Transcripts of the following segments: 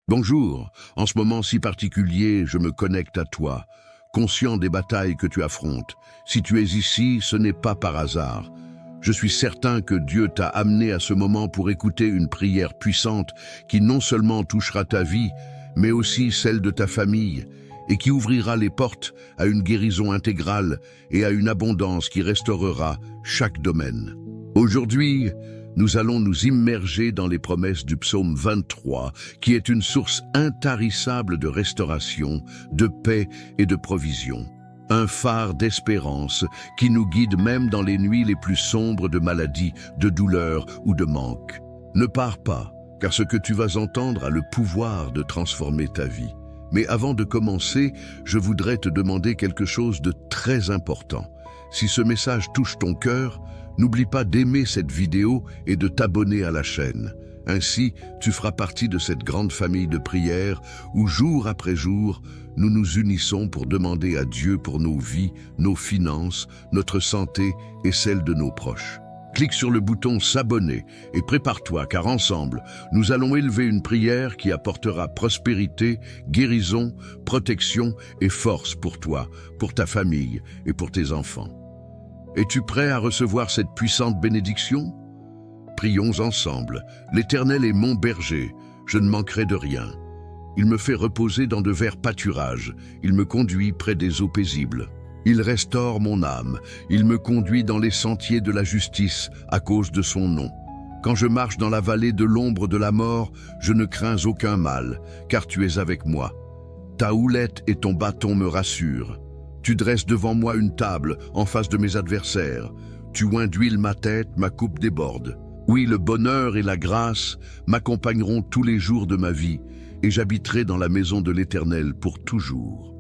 Bonjour, en ce moment si particulier, je me connecte à toi, conscient des batailles que tu affrontes. Si tu es ici, ce n'est pas par hasard. Je suis certain que Dieu t'a amené à ce moment pour écouter une prière puissante qui non seulement touchera ta vie, mais aussi celle de ta famille, et qui ouvrira les portes à une guérison intégrale et à une abondance qui restaurera chaque domaine. Aujourd'hui, nous allons nous immerger dans les promesses du psaume 23, qui est une source intarissable de restauration, de paix et de provision. Un phare d'espérance qui nous guide même dans les nuits les plus sombres de maladie, de douleur ou de manque. Ne pars pas, car ce que tu vas entendre a le pouvoir de transformer ta vie. Mais avant de commencer, je voudrais te demander quelque chose de très important. Si ce message touche ton cœur, n'oublie pas d'aimer cette vidéo et de t'abonner à la chaîne. Ainsi, tu feras partie de cette grande famille de prières où, jour après jour, nous nous unissons pour demander à Dieu pour nos vies, nos finances, notre santé et celle de nos proches. Clique sur le bouton s'abonner et prépare-toi car ensemble, nous allons élever une prière qui apportera prospérité, guérison, protection et force pour toi, pour ta famille et pour tes enfants. Es-tu prêt à recevoir cette puissante bénédiction? Prions ensemble. L'Éternel est mon berger, je ne manquerai de rien. Il me fait reposer dans de verts pâturages, il me conduit près des eaux paisibles. Il restaure mon âme, il me conduit dans les sentiers de la justice à cause de son nom. Quand je marche dans la vallée de l'ombre de la mort, je ne crains aucun mal, car tu es avec moi. Ta houlette et ton bâton me rassurent. Tu dresses devant moi une table en face de mes adversaires. Tu oins d'huile ma tête, ma coupe déborde. Oui, le bonheur et la grâce m'accompagneront tous les jours de ma vie, et j'habiterai dans la maison de l'Éternel pour toujours.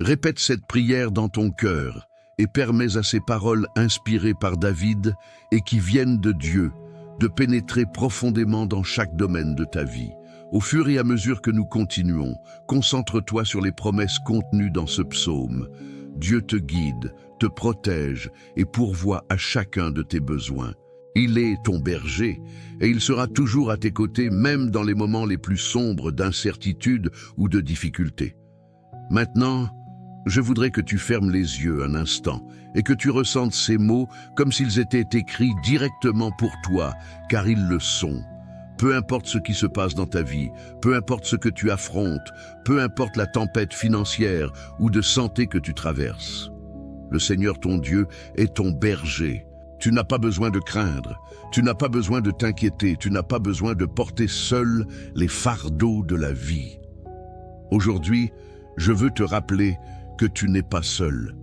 Répète cette prière dans ton cœur et permets à ces paroles inspirées par David et qui viennent de Dieu de pénétrer profondément dans chaque domaine de ta vie. Au fur et à mesure que nous continuons, concentre-toi sur les promesses contenues dans ce psaume. Dieu te guide, te protège et pourvoit à chacun de tes besoins. Il est ton berger et il sera toujours à tes côtés même dans les moments les plus sombres d'incertitude ou de difficulté. Maintenant, je voudrais que tu fermes les yeux un instant et que tu ressentes ces mots comme s'ils étaient écrits directement pour toi, car ils le sont. Peu importe ce qui se passe dans ta vie, peu importe ce que tu affrontes, peu importe la tempête financière ou de santé que tu traverses. Le Seigneur ton Dieu est ton berger. Tu n'as pas besoin de craindre, tu n'as pas besoin de t'inquiéter, tu n'as pas besoin de porter seul les fardeaux de la vie. Aujourd'hui, je veux te rappeler que tu n'es pas seul.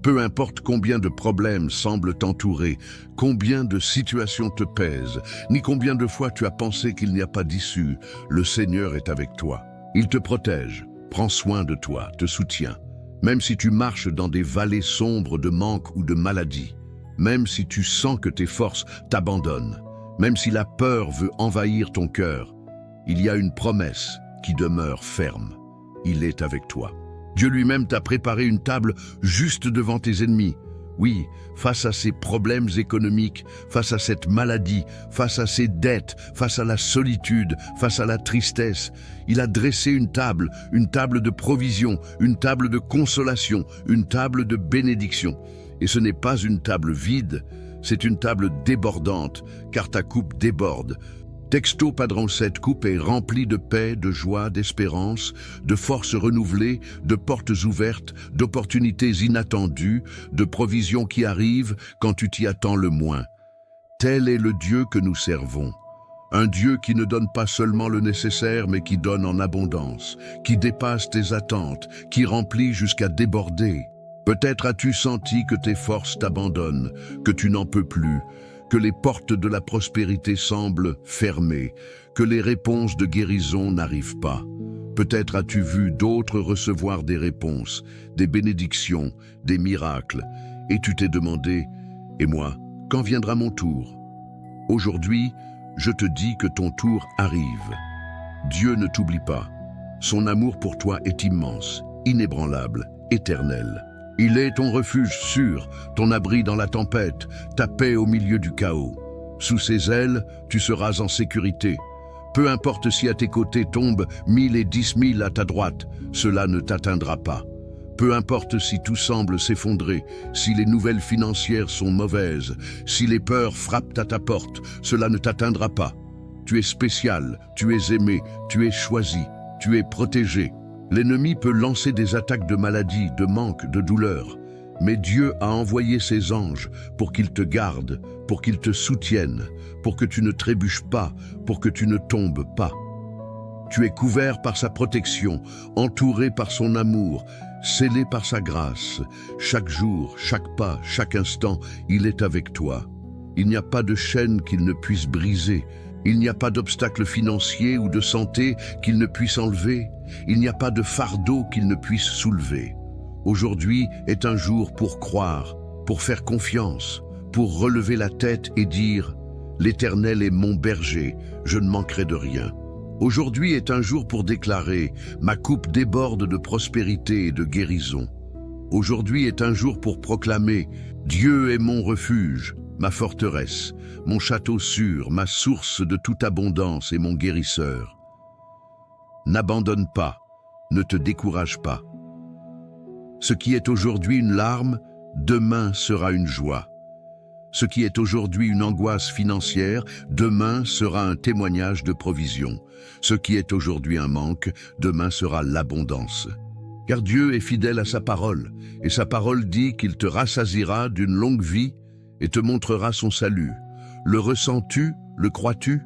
Peu importe combien de problèmes semblent t'entourer, combien de situations te pèsent, ni combien de fois tu as pensé qu'il n'y a pas d'issue, le Seigneur est avec toi. Il te protège, prend soin de toi, te soutient. Même si tu marches dans des vallées sombres de manque ou de maladie, même si tu sens que tes forces t'abandonnent, même si la peur veut envahir ton cœur, il y a une promesse qui demeure ferme. Il est avec toi. Dieu lui-même t'a préparé une table juste devant tes ennemis. Oui, face à ces problèmes économiques, face à cette maladie, face à ces dettes, face à la solitude, face à la tristesse, il a dressé une table de provision, une table de consolation, une table de bénédiction. Et ce n'est pas une table vide, c'est une table débordante, car ta coupe déborde. Texto Padron, cette coupe est remplie de paix, de joie, d'espérance, de forces renouvelées, de portes ouvertes, d'opportunités inattendues, de provisions qui arrivent quand tu t'y attends le moins. Tel est le Dieu que nous servons. Un Dieu qui ne donne pas seulement le nécessaire, mais qui donne en abondance, qui dépasse tes attentes, qui remplit jusqu'à déborder. Peut-être as-tu senti que tes forces t'abandonnent, que tu n'en peux plus, que les portes de la prospérité semblent fermées, que les réponses de guérison n'arrivent pas. Peut-être as-tu vu d'autres recevoir des réponses, des bénédictions, des miracles, et tu t'es demandé « Et moi, quand viendra mon tour ?» Aujourd'hui, je te dis que ton tour arrive. Dieu ne t'oublie pas. Son amour pour toi est immense, inébranlable, éternel. Il est ton refuge sûr, ton abri dans la tempête, ta paix au milieu du chaos. Sous ses ailes, tu seras en sécurité. Peu importe si à tes côtés tombent 1000 et 10 000 à ta droite, cela ne t'atteindra pas. Peu importe si tout semble s'effondrer, si les nouvelles financières sont mauvaises, si les peurs frappent à ta porte, cela ne t'atteindra pas. Tu es spécial, tu es aimé, tu es choisi, tu es protégé. L'ennemi peut lancer des attaques de maladie, de manque, de douleur. Mais Dieu a envoyé ses anges pour qu'ils te gardent, pour qu'ils te soutiennent, pour que tu ne trébuches pas, pour que tu ne tombes pas. Tu es couvert par sa protection, entouré par son amour, scellé par sa grâce. Chaque jour, chaque pas, chaque instant, il est avec toi. Il n'y a pas de chaîne qu'il ne puisse briser. Il n'y a pas d'obstacle financier ou de santé qu'il ne puisse enlever. Il n'y a pas de fardeau qu'il ne puisse soulever. Aujourd'hui est un jour pour croire, pour faire confiance, pour relever la tête et dire « L'Éternel est mon berger, je ne manquerai de rien ». Aujourd'hui est un jour pour déclarer « Ma coupe déborde de prospérité et de guérison ». Aujourd'hui est un jour pour proclamer « Dieu est mon refuge, ma forteresse, mon château sûr, ma source de toute abondance et mon guérisseur ». N'abandonne pas, ne te décourage pas. Ce qui est aujourd'hui une larme, demain sera une joie. Ce qui est aujourd'hui une angoisse financière, demain sera un témoignage de provision. Ce qui est aujourd'hui un manque, demain sera l'abondance. Car Dieu est fidèle à sa parole, et sa parole dit qu'il te rassasiera d'une longue vie et te montrera son salut. Le ressens-tu? Le crois-tu?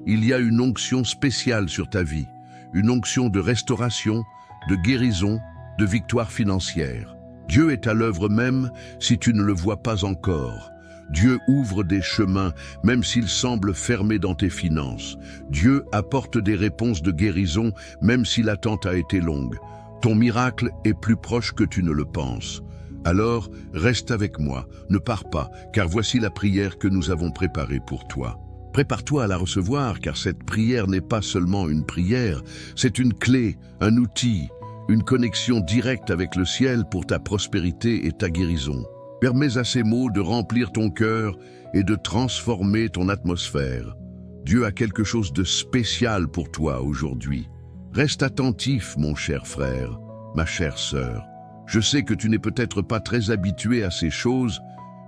Il y a une onction spéciale sur ta vie, une onction de restauration, de guérison, de victoire financière. Dieu est à l'œuvre même si tu ne le vois pas encore. Dieu ouvre des chemins même s'ils semblent fermés dans tes finances. Dieu apporte des réponses de guérison même si l'attente a été longue. Ton miracle est plus proche que tu ne le penses. Alors, reste avec moi, ne pars pas, car voici la prière que nous avons préparée pour toi. Prépare-toi à la recevoir, car cette prière n'est pas seulement une prière, c'est une clé, un outil, une connexion directe avec le ciel pour ta prospérité et ta guérison. Permets à ces mots de remplir ton cœur et de transformer ton atmosphère. Dieu a quelque chose de spécial pour toi aujourd'hui. Reste attentif, mon cher frère, ma chère sœur. Je sais que tu n'es peut-être pas très habitué à ces choses,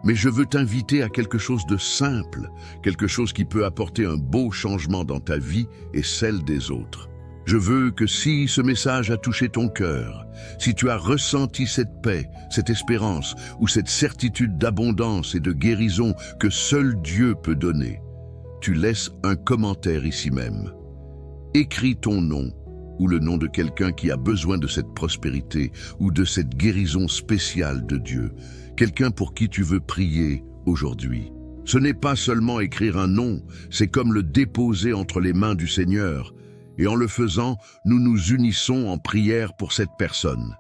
mais je veux t'inviter à quelque chose de simple, quelque chose qui peut apporter un beau changement dans ta vie et celle des autres. Je veux que si ce message a touché ton cœur, si tu as ressenti cette paix, cette espérance ou cette certitude d'abondance et de guérison que seul Dieu peut donner, tu laisses un commentaire ici même. Écris ton nom ou le nom de quelqu'un qui a besoin de cette prospérité ou de cette guérison spéciale de Dieu, quelqu'un pour qui tu veux prier aujourd'hui. Ce n'est pas seulement écrire un nom, c'est comme le déposer entre les mains du Seigneur. Et en le faisant, nous nous unissons en prière pour cette personne.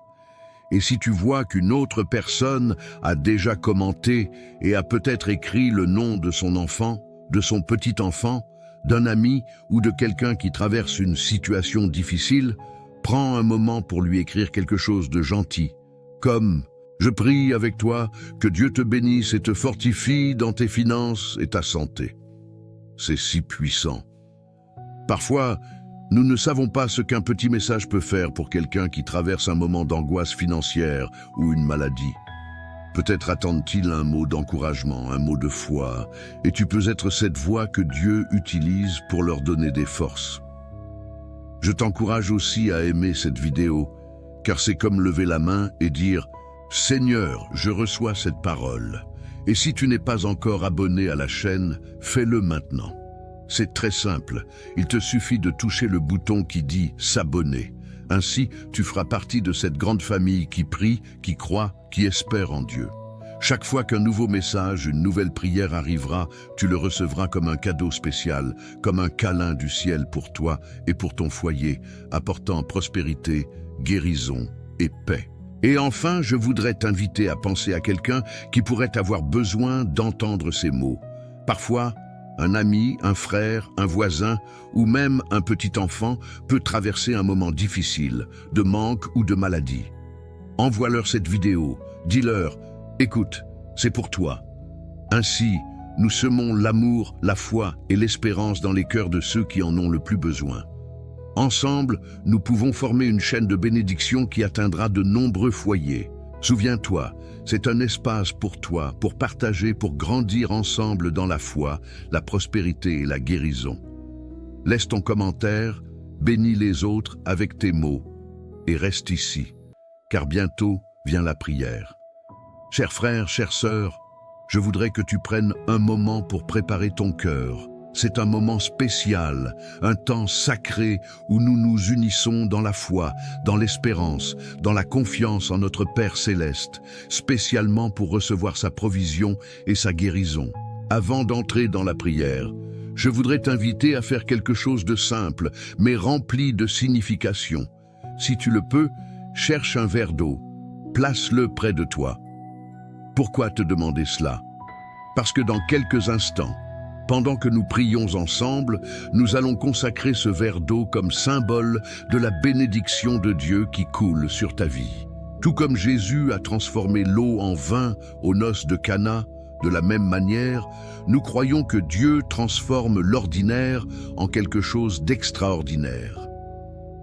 Et si tu vois qu'une autre personne a déjà commenté et a peut-être écrit le nom de son enfant, de son petit-enfant, d'un ami ou de quelqu'un qui traverse une situation difficile, prends un moment pour lui écrire quelque chose de gentil, comme « Je prie avec toi que Dieu te bénisse et te fortifie dans tes finances et ta santé ». C'est si puissant. Parfois, nous ne savons pas ce qu'un petit message peut faire pour quelqu'un qui traverse un moment d'angoisse financière ou une maladie. Peut-être attendent-ils un mot d'encouragement, un mot de foi, et tu peux être cette voix que Dieu utilise pour leur donner des forces. Je t'encourage aussi à aimer cette vidéo, car c'est comme lever la main et dire « Seigneur, je reçois cette parole ». Et si tu n'es pas encore abonné à la chaîne, fais-le maintenant. C'est très simple, il te suffit de toucher le bouton qui dit « S'abonner ». Ainsi, tu feras partie de cette grande famille qui prie, qui croit, qui espère en Dieu. Chaque fois qu'un nouveau message, une nouvelle prière arrivera, tu le recevras comme un cadeau spécial, comme un câlin du ciel pour toi et pour ton foyer, apportant prospérité, guérison et paix. Et enfin, je voudrais t'inviter à penser à quelqu'un qui pourrait avoir besoin d'entendre ces mots. Parfois, un ami, un frère, un voisin ou même un petit enfant peut traverser un moment difficile, de manque ou de maladie. Envoie-leur cette vidéo, dis-leur « Écoute, c'est pour toi ». Ainsi, nous semons l'amour, la foi et l'espérance dans les cœurs de ceux qui en ont le plus besoin. Ensemble, nous pouvons former une chaîne de bénédiction qui atteindra de nombreux foyers. Souviens-toi, c'est un espace pour toi, pour partager, pour grandir ensemble dans la foi, la prospérité et la guérison. Laisse ton commentaire, bénis les autres avec tes mots et reste ici, car bientôt vient la prière. Chers frères, chères sœurs, je voudrais que tu prennes un moment pour préparer ton cœur. C'est un moment spécial, un temps sacré où nous nous unissons dans la foi, dans l'espérance, dans la confiance en notre Père céleste, spécialement pour recevoir sa provision et sa guérison. Avant d'entrer dans la prière, je voudrais t'inviter à faire quelque chose de simple, mais rempli de signification. Si tu le peux, cherche un verre d'eau, place-le près de toi. Pourquoi te demander cela? Parce que dans quelques instants, pendant que nous prions ensemble, nous allons consacrer ce verre d'eau comme symbole de la bénédiction de Dieu qui coule sur ta vie. Tout comme Jésus a transformé l'eau en vin aux noces de Cana, de la même manière, nous croyons que Dieu transforme l'ordinaire en quelque chose d'extraordinaire.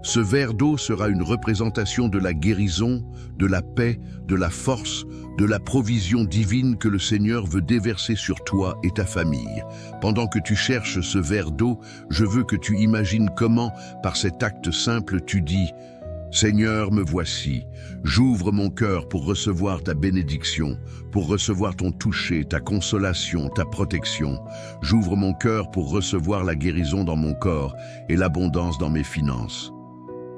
Ce verre d'eau sera une représentation de la guérison, de la paix, de la force, de la provision divine que le Seigneur veut déverser sur toi et ta famille. Pendant que tu cherches ce verre d'eau, je veux que tu imagines comment, par cet acte simple, tu dis « Seigneur, me voici, j'ouvre mon cœur pour recevoir ta bénédiction, pour recevoir ton toucher, ta consolation, ta protection. J'ouvre mon cœur pour recevoir la guérison dans mon corps et l'abondance dans mes finances. »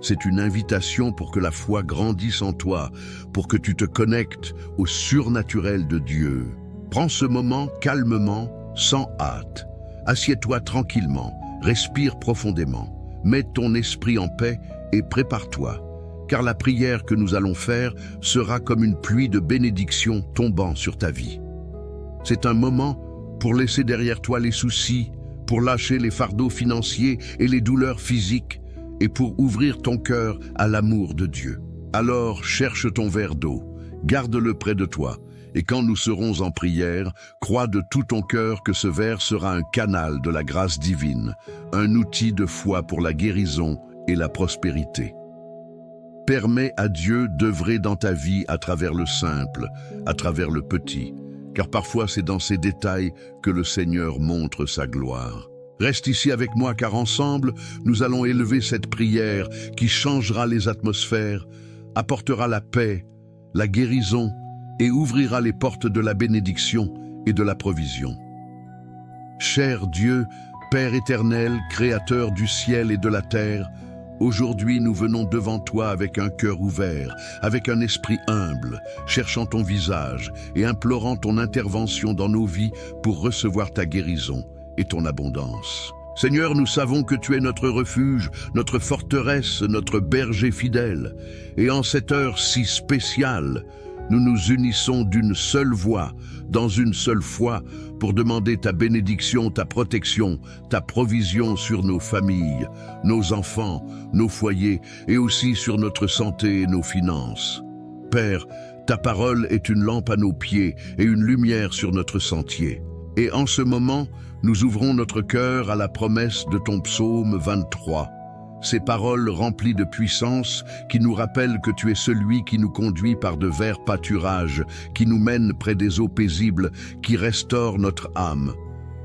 C'est une invitation pour que la foi grandisse en toi, pour que tu te connectes au surnaturel de Dieu. Prends ce moment calmement, sans hâte. Assieds-toi tranquillement, respire profondément, mets ton esprit en paix et prépare-toi, car la prière que nous allons faire sera comme une pluie de bénédictions tombant sur ta vie. C'est un moment pour laisser derrière toi les soucis, pour lâcher les fardeaux financiers et les douleurs physiques, et pour ouvrir ton cœur à l'amour de Dieu. Alors cherche ton verre d'eau, garde-le près de toi, et quand nous serons en prière, crois de tout ton cœur que ce verre sera un canal de la grâce divine, un outil de foi pour la guérison et la prospérité. Permets à Dieu d'œuvrer dans ta vie à travers le simple, à travers le petit, car parfois c'est dans ces détails que le Seigneur montre sa gloire. Reste ici avec moi car ensemble, nous allons élever cette prière qui changera les atmosphères, apportera la paix, la guérison et ouvrira les portes de la bénédiction et de la provision. Cher Dieu, Père éternel, Créateur du ciel et de la terre, aujourd'hui nous venons devant toi avec un cœur ouvert, avec un esprit humble, cherchant ton visage et implorant ton intervention dans nos vies pour recevoir ta guérison et ton abondance. Seigneur, nous savons que tu es notre refuge, notre forteresse, notre berger fidèle. Et en cette heure si spéciale, nous nous unissons d'une seule voix, dans une seule foi, pour demander ta bénédiction, ta protection, ta provision sur nos familles, nos enfants, nos foyers et aussi sur notre santé et nos finances. Père, ta parole est une lampe à nos pieds et une lumière sur notre sentier. Et en ce moment, nous ouvrons notre cœur à la promesse de ton psaume 23. Ces paroles remplies de puissance qui nous rappellent que tu es celui qui nous conduit par de verts pâturages, qui nous mène près des eaux paisibles, qui restaure notre âme.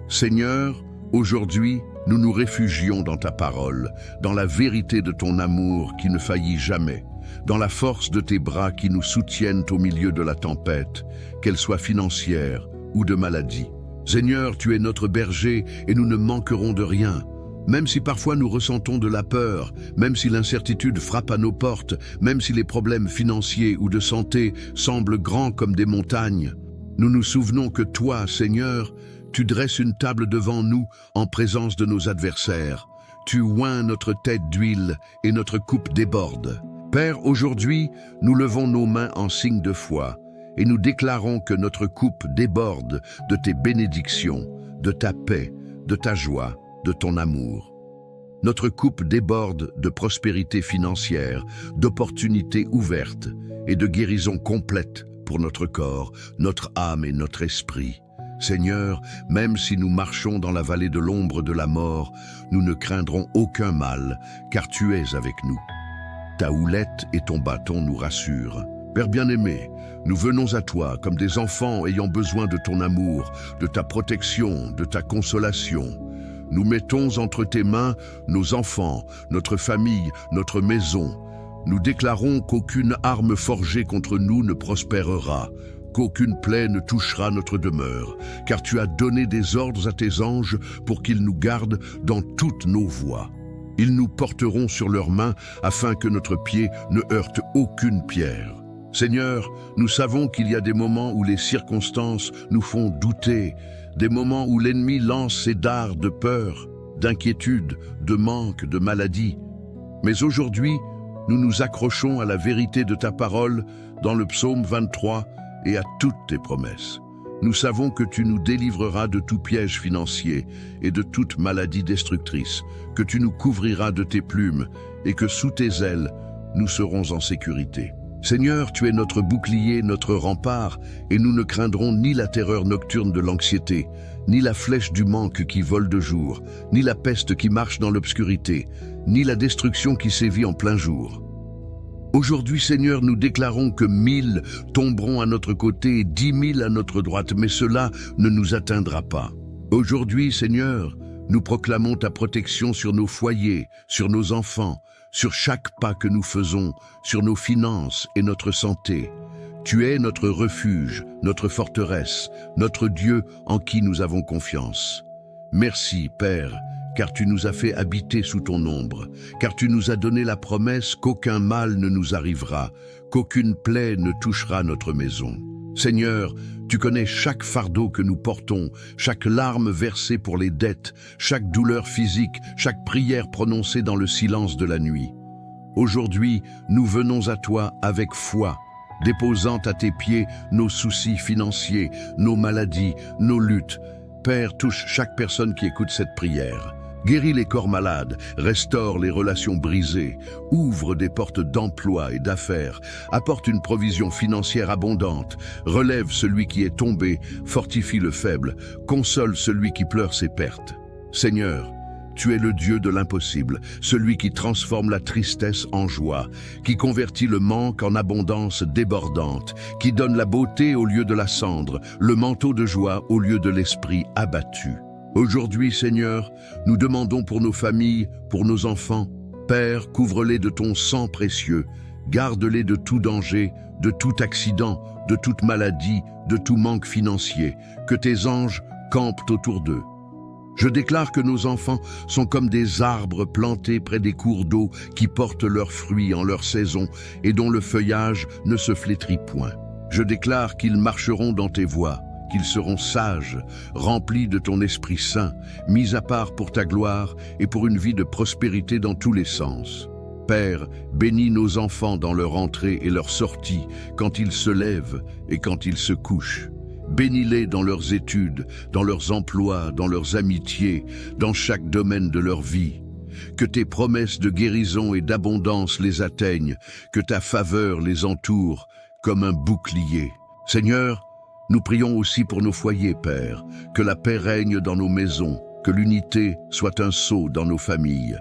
Seigneur, aujourd'hui, nous nous réfugions dans ta parole, dans la vérité de ton amour qui ne faillit jamais, dans la force de tes bras qui nous soutiennent au milieu de la tempête, qu'elle soit financière ou de maladie. Seigneur, tu es notre berger et nous ne manquerons de rien. Même si parfois nous ressentons de la peur, même si l'incertitude frappe à nos portes, même si les problèmes financiers ou de santé semblent grands comme des montagnes, nous nous souvenons que toi, Seigneur, tu dresses une table devant nous en présence de nos adversaires. Tu oins notre tête d'huile et notre coupe déborde. Père, aujourd'hui, nous levons nos mains en signe de foi et nous déclarons que notre coupe déborde de tes bénédictions, de ta paix, de ta joie, de ton amour. Notre coupe déborde de prospérité financière, d'opportunités ouvertes et de guérison complète pour notre corps, notre âme et notre esprit. Seigneur, même si nous marchons dans la vallée de l'ombre de la mort, nous ne craindrons aucun mal, car tu es avec nous. Ta houlette et ton bâton nous rassurent. Père bien-aimé, nous venons à toi comme des enfants ayant besoin de ton amour, de ta protection, de ta consolation. Nous mettons entre tes mains nos enfants, notre famille, notre maison. Nous déclarons qu'aucune arme forgée contre nous ne prospérera, qu'aucune plaie ne touchera notre demeure, car tu as donné des ordres à tes anges pour qu'ils nous gardent dans toutes nos voies. Ils nous porteront sur leurs mains afin que notre pied ne heurte aucune pierre. Seigneur, nous savons qu'il y a des moments où les circonstances nous font douter, des moments où l'ennemi lance ses dards de peur, d'inquiétude, de manque, de maladie. Mais aujourd'hui, nous nous accrochons à la vérité de ta parole dans le psaume 23 et à toutes tes promesses. Nous savons que tu nous délivreras de tout piège financier et de toute maladie destructrice, que tu nous couvriras de tes plumes et que sous tes ailes, nous serons en sécurité. Seigneur, tu es notre bouclier, notre rempart, et nous ne craindrons ni la terreur nocturne de l'anxiété, ni la flèche du manque qui vole de jour, ni la peste qui marche dans l'obscurité, ni la destruction qui sévit en plein jour. Aujourd'hui, Seigneur, nous déclarons que 1000 tomberont à notre côté et 10 000 à notre droite, mais cela ne nous atteindra pas. Aujourd'hui, Seigneur, nous proclamons ta protection sur nos foyers, sur nos enfants, sur chaque pas que nous faisons, sur nos finances et notre santé. Tu es notre refuge, notre forteresse, notre Dieu en qui nous avons confiance. Merci, Père, car tu nous as fait habiter sous ton ombre, car tu nous as donné la promesse qu'aucun mal ne nous arrivera, qu'aucune plaie ne touchera notre maison. Seigneur, tu connais chaque fardeau que nous portons, chaque larme versée pour les dettes, chaque douleur physique, chaque prière prononcée dans le silence de la nuit. Aujourd'hui, nous venons à toi avec foi, déposant à tes pieds nos soucis financiers, nos maladies, nos luttes. Père, touche chaque personne qui écoute cette prière. Guéris les corps malades, restaure les relations brisées, ouvre des portes d'emploi et d'affaires, apporte une provision financière abondante, relève celui qui est tombé, fortifie le faible, console celui qui pleure ses pertes. Seigneur, tu es le Dieu de l'impossible, celui qui transforme la tristesse en joie, qui convertit le manque en abondance débordante, qui donne la beauté au lieu de la cendre, le manteau de joie au lieu de l'esprit abattu. Aujourd'hui, Seigneur, nous demandons pour nos familles, pour nos enfants. Père, couvre-les de ton sang précieux, garde-les de tout danger, de tout accident, de toute maladie, de tout manque financier, que tes anges campent autour d'eux. Je déclare que nos enfants sont comme des arbres plantés près des cours d'eau qui portent leurs fruits en leur saison et dont le feuillage ne se flétrit point. Je déclare qu'ils marcheront dans tes voies, qu'ils seront sages, remplis de ton Esprit Saint, mis à part pour ta gloire et pour une vie de prospérité dans tous les sens. Père, bénis nos enfants dans leur entrée et leur sortie, quand ils se lèvent et quand ils se couchent. Bénis-les dans leurs études, dans leurs emplois, dans leurs amitiés, dans chaque domaine de leur vie. Que tes promesses de guérison et d'abondance les atteignent, que ta faveur les entoure comme un bouclier. Seigneur, nous prions aussi pour nos foyers, Père, que la paix règne dans nos maisons, que l'unité soit un sceau dans nos familles.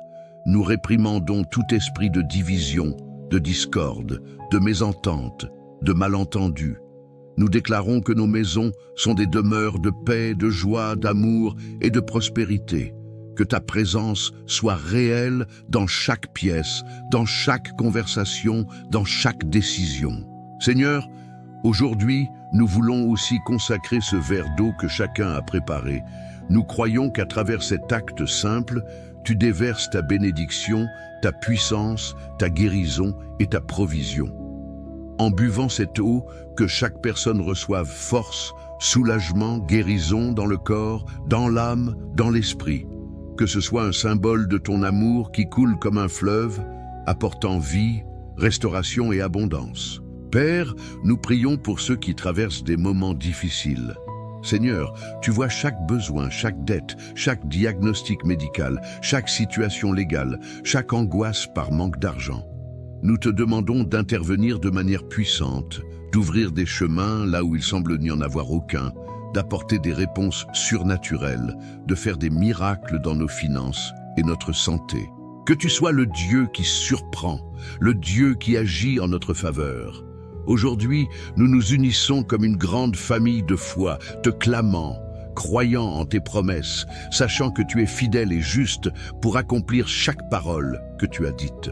Nous réprimandons tout esprit de division, de discorde, de mésentente, de malentendus. Nous déclarons que nos maisons sont des demeures de paix, de joie, d'amour et de prospérité. Que ta présence soit réelle dans chaque pièce, dans chaque conversation, dans chaque décision. Seigneur, aujourd'hui, nous voulons aussi consacrer ce verre d'eau que chacun a préparé. Nous croyons qu'à travers cet acte simple, tu déverses ta bénédiction, ta puissance, ta guérison et ta provision. En buvant cette eau, que chaque personne reçoive force, soulagement, guérison dans le corps, dans l'âme, dans l'esprit. Que ce soit un symbole de ton amour qui coule comme un fleuve, apportant vie, restauration et abondance. Père, nous prions pour ceux qui traversent des moments difficiles. Seigneur, tu vois chaque besoin, chaque dette, chaque diagnostic médical, chaque situation légale, chaque angoisse par manque d'argent. Nous te demandons d'intervenir de manière puissante, d'ouvrir des chemins là où il semble n'y en avoir aucun, d'apporter des réponses surnaturelles, de faire des miracles dans nos finances et notre santé. Que tu sois le Dieu qui surprend, le Dieu qui agit en notre faveur. Aujourd'hui, nous nous unissons comme une grande famille de foi, te clamant, croyant en tes promesses, sachant que tu es fidèle et juste pour accomplir chaque parole que tu as dite.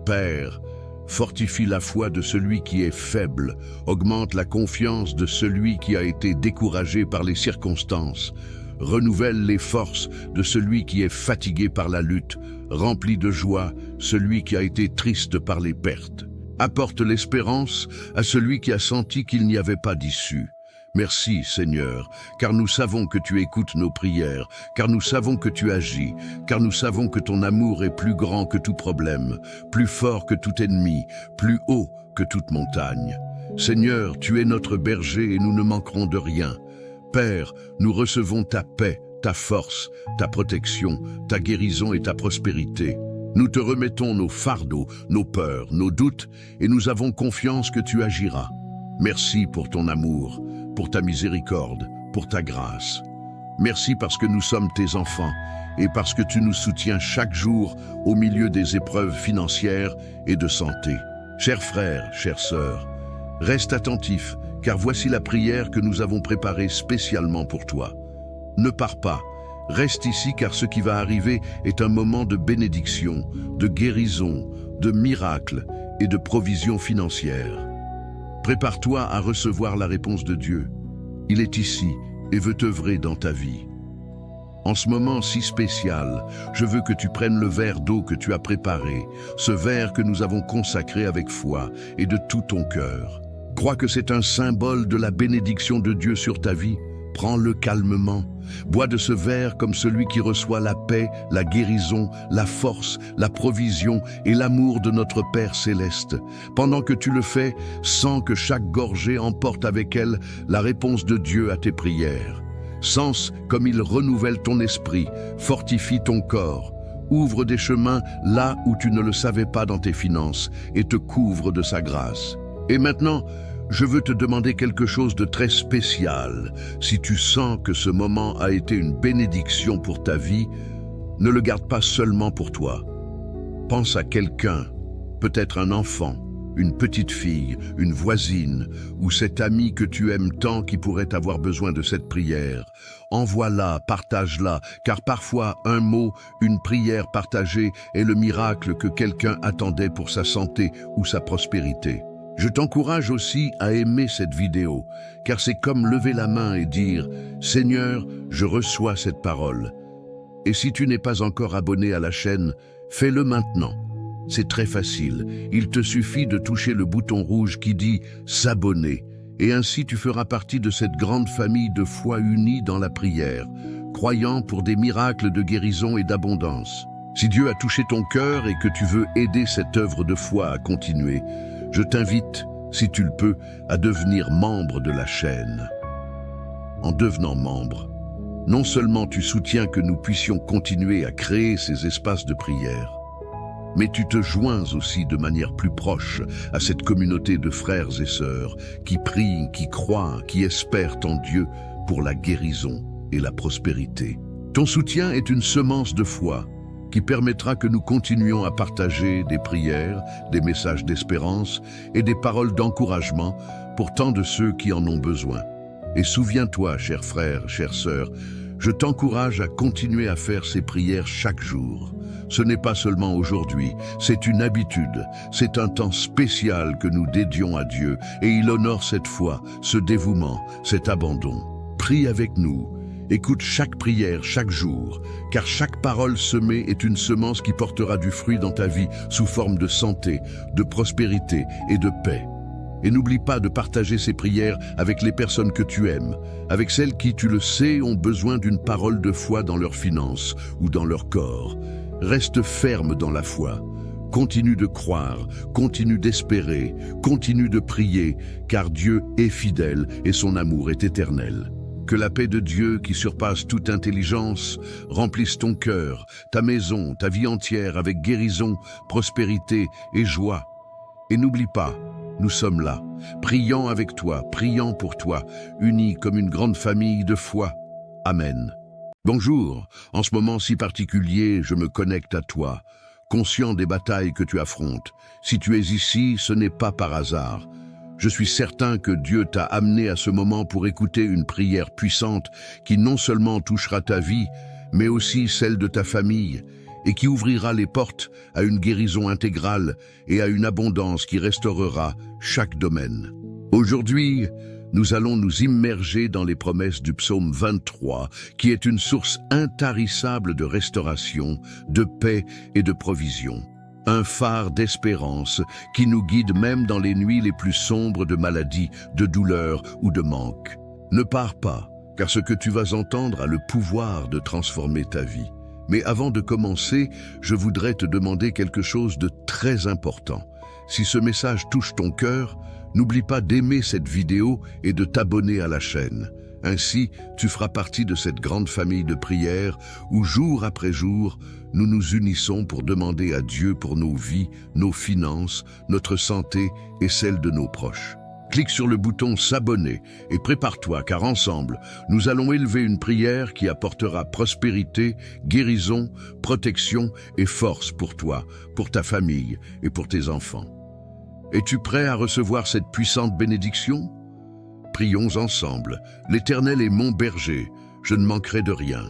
Père, fortifie la foi de celui qui est faible, augmente la confiance de celui qui a été découragé par les circonstances, renouvelle les forces de celui qui est fatigué par la lutte, remplit de joie celui qui a été triste par les pertes. Apporte l'espérance à celui qui a senti qu'il n'y avait pas d'issue. Merci Seigneur, car nous savons que tu écoutes nos prières, car nous savons que tu agis, car nous savons que ton amour est plus grand que tout problème, plus fort que tout ennemi, plus haut que toute montagne. Seigneur, tu es notre berger et nous ne manquerons de rien. Père, nous recevons ta paix, ta force, ta protection, ta guérison et ta prospérité. Nous te remettons nos fardeaux, nos peurs, nos doutes, et nous avons confiance que tu agiras. Merci pour ton amour, pour ta miséricorde, pour ta grâce. Merci parce que nous sommes tes enfants et parce que tu nous soutiens chaque jour au milieu des épreuves financières et de santé. Chers frères, chères sœurs, reste attentif, car voici la prière que nous avons préparée spécialement pour toi. Ne pars pas, reste ici car ce qui va arriver est un moment de bénédiction, de guérison, de miracle et de provision financière. Prépare-toi à recevoir la réponse de Dieu. Il est ici et veut œuvrer dans ta vie. En ce moment si spécial, je veux que tu prennes le verre d'eau que tu as préparé, ce verre que nous avons consacré avec foi et de tout ton cœur. Crois que c'est un symbole de la bénédiction de Dieu sur ta vie. Prends-le calmement. Bois de ce verre comme celui qui reçoit la paix, la guérison, la force, la provision et l'amour de notre Père céleste. Pendant que tu le fais, sens que chaque gorgée emporte avec elle la réponse de Dieu à tes prières. Sens comme il renouvelle ton esprit, fortifie ton corps, ouvre des chemins là où tu ne le savais pas dans tes finances et te couvre de sa grâce. Et maintenant, je veux te demander quelque chose de très spécial. Si tu sens que ce moment a été une bénédiction pour ta vie, ne le garde pas seulement pour toi. Pense à quelqu'un, peut-être un enfant, une petite fille, une voisine ou cet ami que tu aimes tant qui pourrait avoir besoin de cette prière. Envoie-la, partage-la, car parfois un mot, une prière partagée est le miracle que quelqu'un attendait pour sa santé ou sa prospérité. Je t'encourage aussi à aimer cette vidéo, car c'est comme lever la main et dire « Seigneur, je reçois cette parole ». Et si tu n'es pas encore abonné à la chaîne, fais-le maintenant. C'est très facile, il te suffit de toucher le bouton rouge qui dit « S'abonner » et ainsi tu feras partie de cette grande famille de foi unie dans la prière, croyant pour des miracles de guérison et d'abondance. Si Dieu a touché ton cœur et que tu veux aider cette œuvre de foi à continuer, je t'invite, si tu le peux, à devenir membre de la chaîne. En devenant membre, non seulement tu soutiens que nous puissions continuer à créer ces espaces de prière, mais tu te joins aussi de manière plus proche à cette communauté de frères et sœurs qui prient, qui croient, qui espèrent en Dieu pour la guérison et la prospérité. Ton soutien est une semence de foi qui permettra que nous continuions à partager des prières, des messages d'espérance et des paroles d'encouragement pour tant de ceux qui en ont besoin. Et souviens-toi, chers frères, chères sœurs, je t'encourage à continuer à faire ces prières chaque jour. Ce n'est pas seulement aujourd'hui, c'est une habitude, c'est un temps spécial que nous dédions à Dieu et il honore cette foi, ce dévouement, cet abandon. Prie avec nous. Écoute chaque prière, chaque jour, car chaque parole semée est une semence qui portera du fruit dans ta vie sous forme de santé, de prospérité et de paix. Et n'oublie pas de partager ces prières avec les personnes que tu aimes, avec celles qui, tu le sais, ont besoin d'une parole de foi dans leurs finances ou dans leur corps. Reste ferme dans la foi. Continue de croire, continue d'espérer, continue de prier, car Dieu est fidèle et son amour est éternel. Que la paix de Dieu, qui surpasse toute intelligence, remplisse ton cœur, ta maison, ta vie entière avec guérison, prospérité et joie. Et n'oublie pas, nous sommes là, priant avec toi, priant pour toi, unis comme une grande famille de foi. Amen. Bonjour, en ce moment si particulier, je me connecte à toi, conscient des batailles que tu affrontes. Si tu es ici, ce n'est pas par hasard. Je suis certain que Dieu t'a amené à ce moment pour écouter une prière puissante qui non seulement touchera ta vie, mais aussi celle de ta famille, et qui ouvrira les portes à une guérison intégrale et à une abondance qui restaurera chaque domaine. Aujourd'hui, nous allons nous immerger dans les promesses du psaume 23, qui est une source intarissable de restauration, de paix et de provision. Un phare d'espérance qui nous guide même dans les nuits les plus sombres de maladie, de douleur ou de manque. Ne pars pas, car ce que tu vas entendre a le pouvoir de transformer ta vie. Mais avant de commencer, je voudrais te demander quelque chose de très important. Si ce message touche ton cœur, n'oublie pas d'aimer cette vidéo et de t'abonner à la chaîne. Ainsi, tu feras partie de cette grande famille de prières où, jour après jour, nous nous unissons pour demander à Dieu pour nos vies, nos finances, notre santé et celle de nos proches. Clique sur le bouton s'abonner et prépare-toi car ensemble, nous allons élever une prière qui apportera prospérité, guérison, protection et force pour toi, pour ta famille et pour tes enfants. Es-tu prêt à recevoir cette puissante bénédiction? Prions ensemble. L'Éternel est mon berger, je ne manquerai de rien.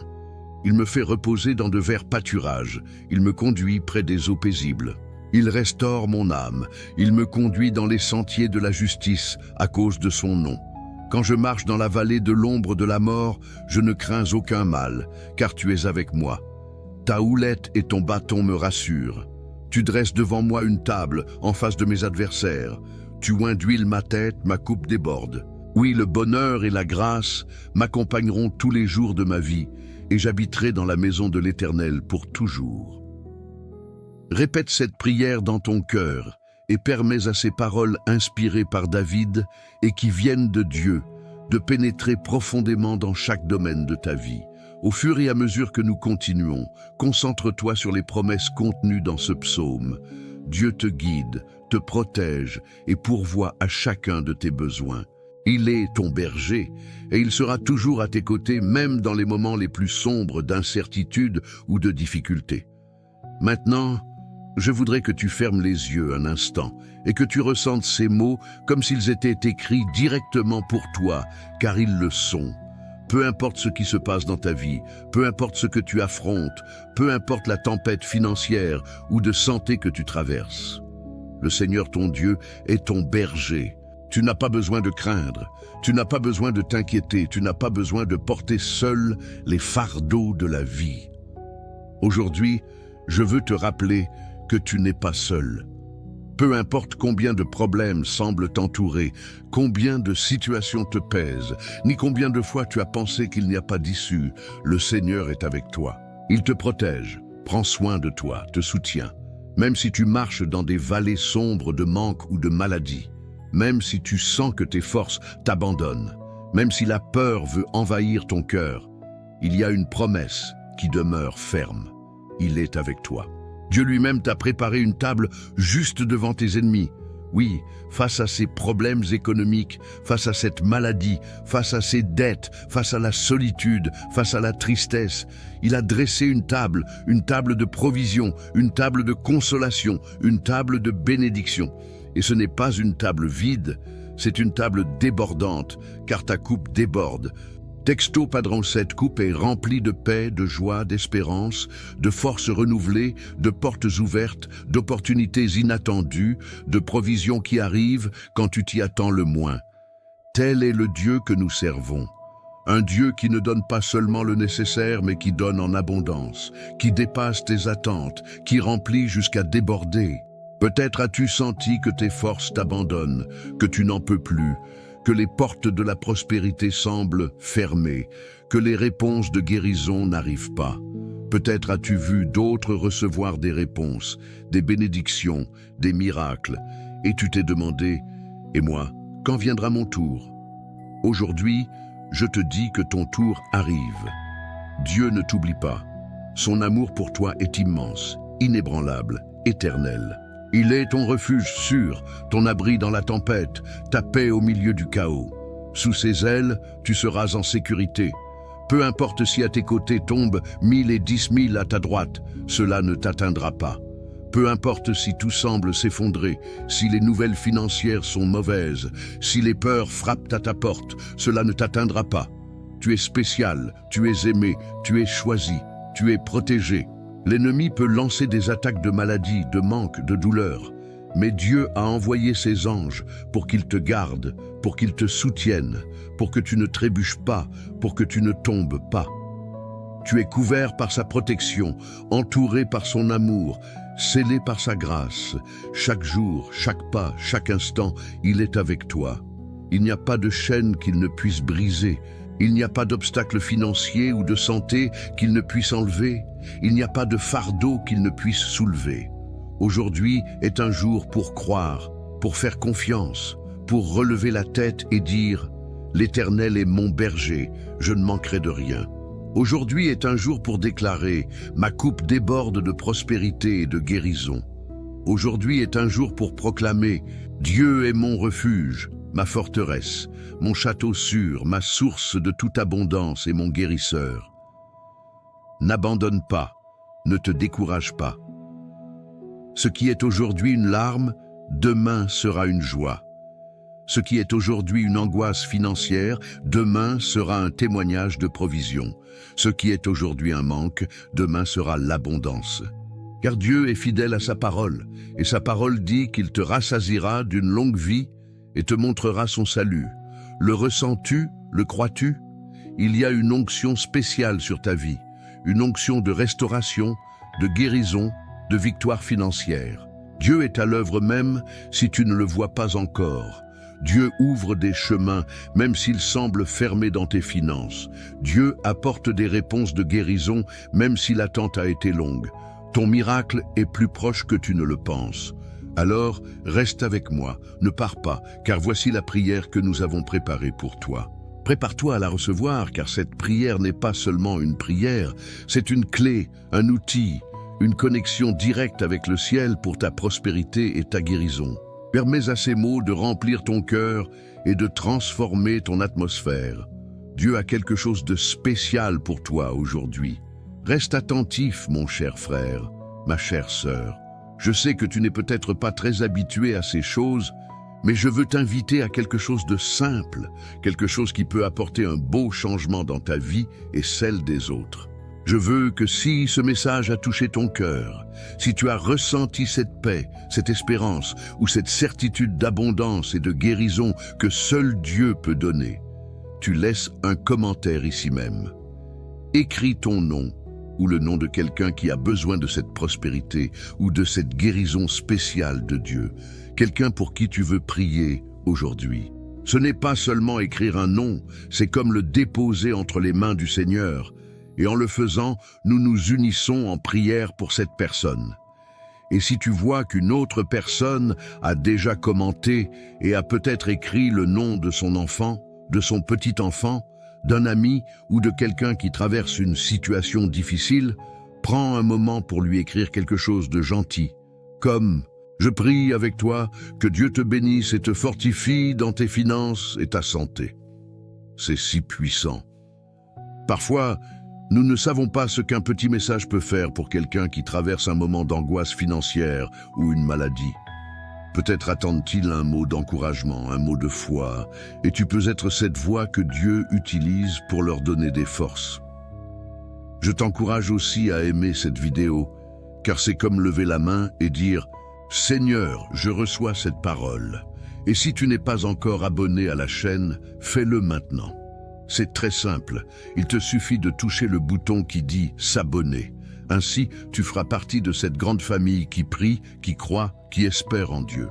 Il me fait reposer dans de verts pâturages, il me conduit près des eaux paisibles. Il restaure mon âme, il me conduit dans les sentiers de la justice à cause de son nom. Quand je marche dans la vallée de l'ombre de la mort, je ne crains aucun mal, car tu es avec moi. Ta houlette et ton bâton me rassurent. Tu dresses devant moi une table en face de mes adversaires. Tu oins d'huile ma tête, ma coupe déborde. Oui, le bonheur et la grâce m'accompagneront tous les jours de ma vie, et j'habiterai dans la maison de l'Éternel pour toujours. Répète cette prière dans ton cœur et permets à ces paroles inspirées par David et qui viennent de Dieu de pénétrer profondément dans chaque domaine de ta vie. Au fur et à mesure que nous continuons, concentre-toi sur les promesses contenues dans ce psaume. Dieu te guide, te protège et pourvoit à chacun de tes besoins. Il est ton berger et il sera toujours à tes côtés même dans les moments les plus sombres d'incertitude ou de difficulté. Maintenant, je voudrais que tu fermes les yeux un instant et que tu ressentes ces mots comme s'ils étaient écrits directement pour toi, car ils le sont. Peu importe ce qui se passe dans ta vie, peu importe ce que tu affrontes, peu importe la tempête financière ou de santé que tu traverses. Le Seigneur ton Dieu est ton berger. Tu n'as pas besoin de craindre, tu n'as pas besoin de t'inquiéter, tu n'as pas besoin de porter seul les fardeaux de la vie. Aujourd'hui, je veux te rappeler que tu n'es pas seul. Peu importe combien de problèmes semblent t'entourer, combien de situations te pèsent, ni combien de fois tu as pensé qu'il n'y a pas d'issue, le Seigneur est avec toi. Il te protège, prend soin de toi, te soutient. Même si tu marches dans des vallées sombres de manque ou de maladie, même si tu sens que tes forces t'abandonnent, même si la peur veut envahir ton cœur, il y a une promesse qui demeure ferme. Il est avec toi. Dieu lui-même t'a préparé une table juste devant tes ennemis. Oui, face à ces problèmes économiques, face à cette maladie, face à ces dettes, face à la solitude, face à la tristesse, il a dressé une table de provision, une table de consolation, une table de bénédiction. Et ce n'est pas une table vide, c'est une table débordante, car ta coupe déborde. Texto Padron, cette coupe est remplie de paix, de joie, d'espérance, de forces renouvelées, de portes ouvertes, d'opportunités inattendues, de provisions qui arrivent quand tu t'y attends le moins. Tel est le Dieu que nous servons. Un Dieu qui ne donne pas seulement le nécessaire, mais qui donne en abondance, qui dépasse tes attentes, qui remplit jusqu'à déborder. Peut-être as-tu senti que tes forces t'abandonnent, que tu n'en peux plus, que les portes de la prospérité semblent fermées, que les réponses de guérison n'arrivent pas. Peut-être as-tu vu d'autres recevoir des réponses, des bénédictions, des miracles, et tu t'es demandé « Et moi, quand viendra mon tour ?» Aujourd'hui, je te dis que ton tour arrive. Dieu ne t'oublie pas. Son amour pour toi est immense, inébranlable, éternel. Il est ton refuge sûr, ton abri dans la tempête, ta paix au milieu du chaos. Sous ses ailes, tu seras en sécurité. Peu importe si à tes côtés tombent 1000 et 10 000 à ta droite, cela ne t'atteindra pas. Peu importe si tout semble s'effondrer, si les nouvelles financières sont mauvaises, si les peurs frappent à ta porte, cela ne t'atteindra pas. Tu es spécial, tu es aimé, tu es choisi, tu es protégé. L'ennemi peut lancer des attaques de maladie, de manque, de douleur. Mais Dieu a envoyé ses anges pour qu'ils te gardent, pour qu'ils te soutiennent, pour que tu ne trébuches pas, pour que tu ne tombes pas. Tu es couvert par sa protection, entouré par son amour, scellé par sa grâce. Chaque jour, chaque pas, chaque instant, il est avec toi. Il n'y a pas de chaîne qu'il ne puisse briser. Il n'y a pas d'obstacle financier ou de santé qu'il ne puisse enlever. Il n'y a pas de fardeau qu'il ne puisse soulever. Aujourd'hui est un jour pour croire, pour faire confiance, pour relever la tête et dire « L'Éternel est mon berger, je ne manquerai de rien ». Aujourd'hui est un jour pour déclarer « Ma coupe déborde de prospérité et de guérison ». Aujourd'hui est un jour pour proclamer « Dieu est mon refuge, ma forteresse, mon château sûr, ma source de toute abondance et mon guérisseur ». N'abandonne pas, ne te décourage pas. Ce qui est aujourd'hui une larme, demain sera une joie. Ce qui est aujourd'hui une angoisse financière, demain sera un témoignage de provision. Ce qui est aujourd'hui un manque, demain sera l'abondance. Car Dieu est fidèle à sa parole, et sa parole dit qu'il te rassasiera d'une longue vie et te montrera son salut. Le ressens-tu? Le crois-tu? Il y a une onction spéciale sur ta vie, une onction de restauration, de guérison, de victoire financière. Dieu est à l'œuvre même si tu ne le vois pas encore. Dieu ouvre des chemins même s'ils semblent fermés dans tes finances. Dieu apporte des réponses de guérison même si l'attente a été longue. Ton miracle est plus proche que tu ne le penses. Alors, reste avec moi, ne pars pas, car voici la prière que nous avons préparée pour toi. Prépare-toi à la recevoir, car cette prière n'est pas seulement une prière, c'est une clé, un outil, une connexion directe avec le ciel pour ta prospérité et ta guérison. Permets à ces mots de remplir ton cœur et de transformer ton atmosphère. Dieu a quelque chose de spécial pour toi aujourd'hui. Reste attentif, mon cher frère, ma chère sœur. Je sais que tu n'es peut-être pas très habitué à ces choses, mais je veux t'inviter à quelque chose de simple, quelque chose qui peut apporter un beau changement dans ta vie et celle des autres. Je veux que si ce message a touché ton cœur, si tu as ressenti cette paix, cette espérance ou cette certitude d'abondance et de guérison que seul Dieu peut donner, tu laisses un commentaire ici même. Écris ton nom ou le nom de quelqu'un qui a besoin de cette prospérité ou de cette guérison spéciale de Dieu, quelqu'un pour qui tu veux prier aujourd'hui. Ce n'est pas seulement écrire un nom, c'est comme le déposer entre les mains du Seigneur. Et en le faisant, nous nous unissons en prière pour cette personne. Et si tu vois qu'une autre personne a déjà commenté et a peut-être écrit le nom de son enfant, de son petit-enfant, d'un ami ou de quelqu'un qui traverse une situation difficile, prends un moment pour lui écrire quelque chose de gentil, comme « Je prie avec toi que Dieu te bénisse et te fortifie dans tes finances et ta santé ». C'est si puissant. Parfois, nous ne savons pas ce qu'un petit message peut faire pour quelqu'un qui traverse un moment d'angoisse financière ou une maladie. Peut-être attendent-ils un mot d'encouragement, un mot de foi, et tu peux être cette voix que Dieu utilise pour leur donner des forces. Je t'encourage aussi à aimer cette vidéo, car c'est comme lever la main et dire « Seigneur, je reçois cette parole ». Et si tu n'es pas encore abonné à la chaîne, fais-le maintenant. C'est très simple, il te suffit de toucher le bouton qui dit « S'abonner ». Ainsi, tu feras partie de cette grande famille qui prie, qui croit, qui espère en Dieu.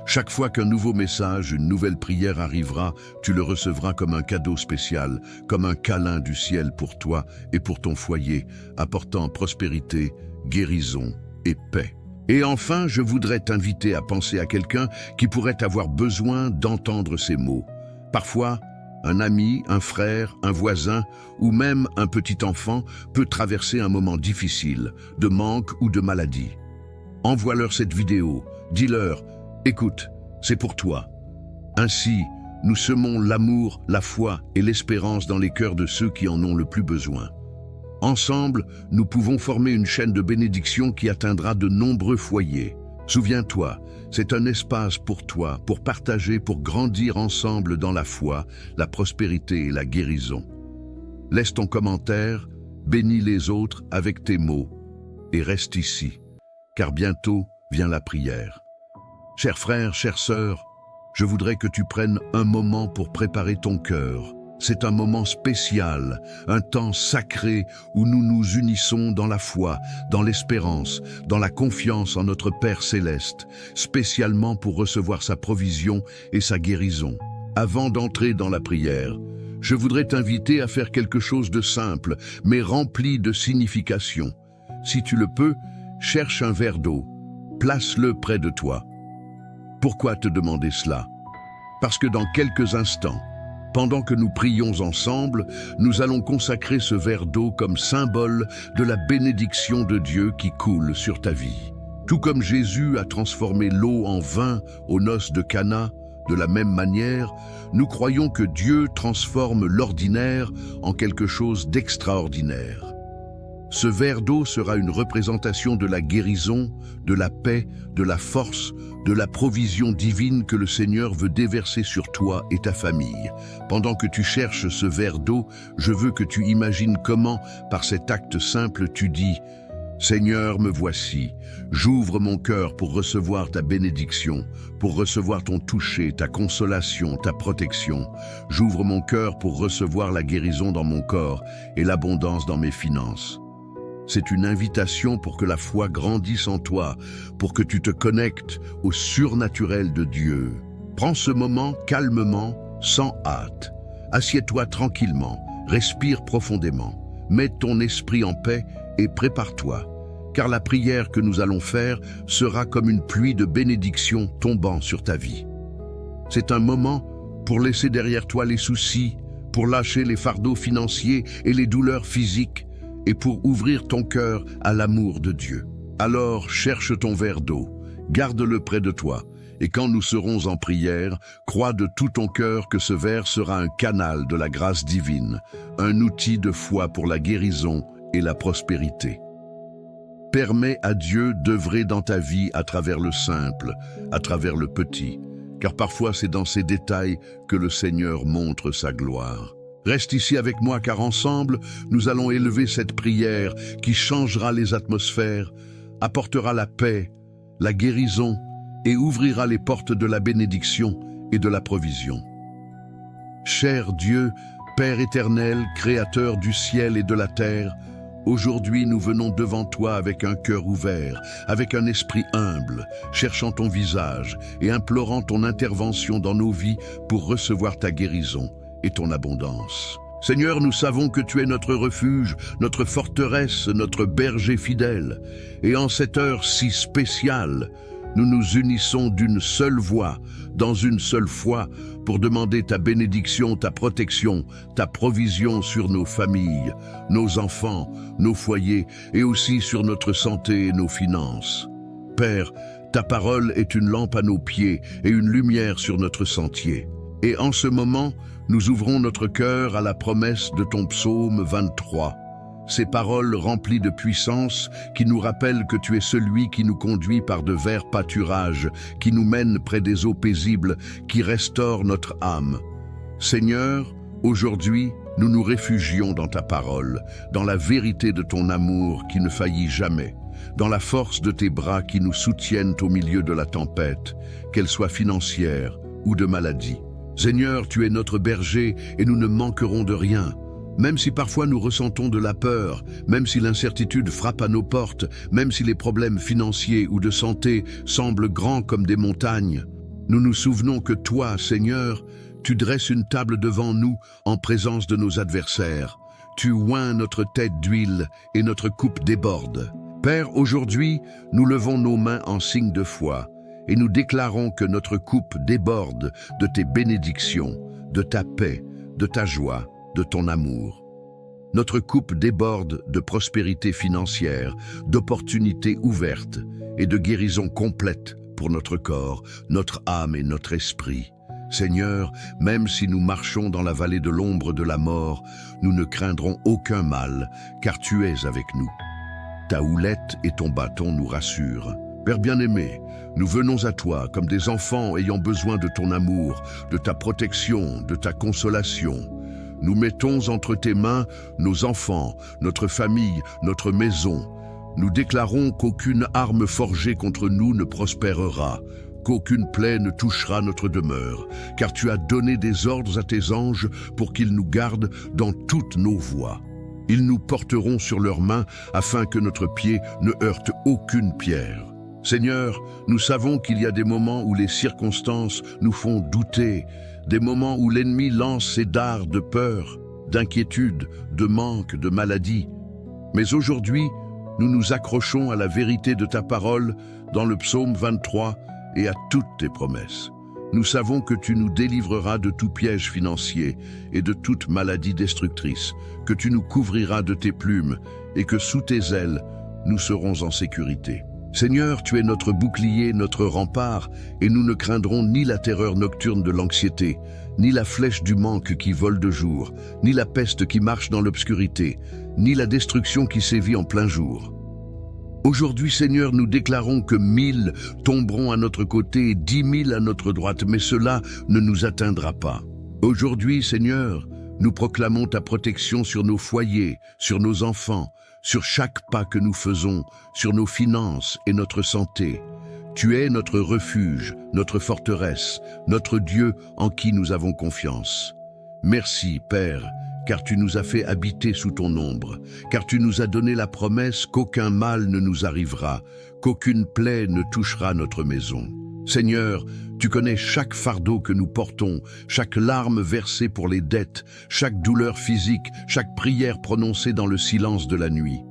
Chaque fois qu'un nouveau message, une nouvelle prière arrivera, tu le recevras comme un cadeau spécial, comme un câlin du ciel pour toi et pour ton foyer, apportant prospérité, guérison et paix. Et enfin, je voudrais t'inviter à penser à quelqu'un qui pourrait avoir besoin d'entendre ces mots. Parfois, un ami, un frère, un voisin ou même un petit enfant peut traverser un moment difficile, de manque ou de maladie. Envoie-leur cette vidéo. Dis-leur, écoute, c'est pour toi. Ainsi, nous semons l'amour, la foi et l'espérance dans les cœurs de ceux qui en ont le plus besoin. Ensemble, nous pouvons former une chaîne de bénédiction qui atteindra de nombreux foyers. Souviens-toi, c'est un espace pour toi, pour partager, pour grandir ensemble dans la foi, la prospérité et la guérison. Laisse ton commentaire, bénis les autres avec tes mots et reste ici, car bientôt vient la prière. Chers frères, chères sœurs, je voudrais que tu prennes un moment pour préparer ton cœur. C'est un moment spécial, un temps sacré où nous nous unissons dans la foi, dans l'espérance, dans la confiance en notre Père céleste, spécialement pour recevoir sa provision et sa guérison. Avant d'entrer dans la prière, je voudrais t'inviter à faire quelque chose de simple, mais rempli de signification. Si tu le peux, cherche un verre d'eau, place-le près de toi. Pourquoi te demander cela? Parce que dans quelques instants, pendant que nous prions ensemble, nous allons consacrer ce verre d'eau comme symbole de la bénédiction de Dieu qui coule sur ta vie. Tout comme Jésus a transformé l'eau en vin aux noces de Cana, de la même manière, nous croyons que Dieu transforme l'ordinaire en quelque chose d'extraordinaire. Ce verre d'eau sera une représentation de la guérison, de la paix, de la force, de la provision divine que le Seigneur veut déverser sur toi et ta famille. Pendant que tu cherches ce verre d'eau, je veux que tu imagines comment, par cet acte simple, tu dis « Seigneur, me voici, j'ouvre mon cœur pour recevoir ta bénédiction, pour recevoir ton toucher, ta consolation, ta protection. J'ouvre mon cœur pour recevoir la guérison dans mon corps et l'abondance dans mes finances. » C'est une invitation pour que la foi grandisse en toi, pour que tu te connectes au surnaturel de Dieu. Prends ce moment calmement, sans hâte. Assieds-toi tranquillement, respire profondément, mets ton esprit en paix et prépare-toi, car la prière que nous allons faire sera comme une pluie de bénédictions tombant sur ta vie. C'est un moment pour laisser derrière toi les soucis, pour lâcher les fardeaux financiers et les douleurs physiques, et pour ouvrir ton cœur à l'amour de Dieu. Alors cherche ton verre d'eau, garde-le près de toi, et quand nous serons en prière, crois de tout ton cœur que ce verre sera un canal de la grâce divine, un outil de foi pour la guérison et la prospérité. Permets à Dieu d'œuvrer dans ta vie à travers le simple, à travers le petit, car parfois c'est dans ces détails que le Seigneur montre sa gloire. Reste ici avec moi car ensemble, nous allons élever cette prière qui changera les atmosphères, apportera la paix, la guérison et ouvrira les portes de la bénédiction et de la provision. Cher Dieu, Père éternel, Créateur du ciel et de la terre, aujourd'hui nous venons devant toi avec un cœur ouvert, avec un esprit humble, cherchant ton visage et implorant ton intervention dans nos vies pour recevoir ta guérison et ton abondance. Seigneur, nous savons que tu es notre refuge, notre forteresse, notre berger fidèle. Et en cette heure si spéciale, nous nous unissons d'une seule voix, dans une seule foi, pour demander ta bénédiction, ta protection, ta provision sur nos familles, nos enfants, nos foyers et aussi sur notre santé et nos finances. Père, ta parole est une lampe à nos pieds et une lumière sur notre sentier. Et en ce moment, nous ouvrons notre cœur à la promesse de ton psaume 23. Ces paroles remplies de puissance qui nous rappellent que tu es celui qui nous conduit par de verts pâturages, qui nous mène près des eaux paisibles, qui restaure notre âme. Seigneur, aujourd'hui, nous nous réfugions dans ta parole, dans la vérité de ton amour qui ne faillit jamais, dans la force de tes bras qui nous soutiennent au milieu de la tempête, qu'elle soit financière ou de maladie. Seigneur, tu es notre berger et nous ne manquerons de rien. Même si parfois nous ressentons de la peur, même si l'incertitude frappe à nos portes, même si les problèmes financiers ou de santé semblent grands comme des montagnes, nous nous souvenons que toi, Seigneur, tu dresses une table devant nous en présence de nos adversaires. Tu oins notre tête d'huile et notre coupe déborde. Père, aujourd'hui, nous levons nos mains en signe de foi et nous déclarons que notre coupe déborde de tes bénédictions, de ta paix, de ta joie, de ton amour. Notre coupe déborde de prospérité financière, d'opportunités ouvertes et de guérison complète pour notre corps, notre âme et notre esprit. Seigneur, même si nous marchons dans la vallée de l'ombre de la mort, nous ne craindrons aucun mal, car tu es avec nous. Ta houlette et ton bâton nous rassurent. Père bien-aimé, nous venons à toi comme des enfants ayant besoin de ton amour, de ta protection, de ta consolation. Nous mettons entre tes mains nos enfants, notre famille, notre maison. Nous déclarons qu'aucune arme forgée contre nous ne prospérera, qu'aucune plaie ne touchera notre demeure, car tu as donné des ordres à tes anges pour qu'ils nous gardent dans toutes nos voies. Ils nous porteront sur leurs mains afin que notre pied ne heurte aucune pierre. Seigneur, nous savons qu'il y a des moments où les circonstances nous font douter, des moments où l'ennemi lance ses dards de peur, d'inquiétude, de manque, de maladie. Mais aujourd'hui, nous nous accrochons à la vérité de ta parole dans le psaume 23 et à toutes tes promesses. Nous savons que tu nous délivreras de tout piège financier et de toute maladie destructrice, que tu nous couvriras de tes plumes et que sous tes ailes, nous serons en sécurité. Seigneur, tu es notre bouclier, notre rempart, et nous ne craindrons ni la terreur nocturne de l'anxiété, ni la flèche du manque qui vole de jour, ni la peste qui marche dans l'obscurité, ni la destruction qui sévit en plein jour. Aujourd'hui, Seigneur, nous déclarons que 1000 tomberont à notre côté et 10 000 à notre droite, mais cela ne nous atteindra pas. Aujourd'hui, Seigneur, nous proclamons ta protection sur nos foyers, sur nos enfants, sur chaque pas que nous faisons, sur nos finances et notre santé. Tu es notre refuge, notre forteresse, notre Dieu en qui nous avons confiance. Merci, Père, car tu nous as fait habiter sous ton ombre, car tu nous as donné la promesse qu'aucun mal ne nous arrivera, qu'aucune plaie ne touchera notre maison. Seigneur, tu connais chaque fardeau que nous portons, chaque larme versée pour les dettes, chaque douleur physique, chaque prière prononcée dans le silence de la nuit.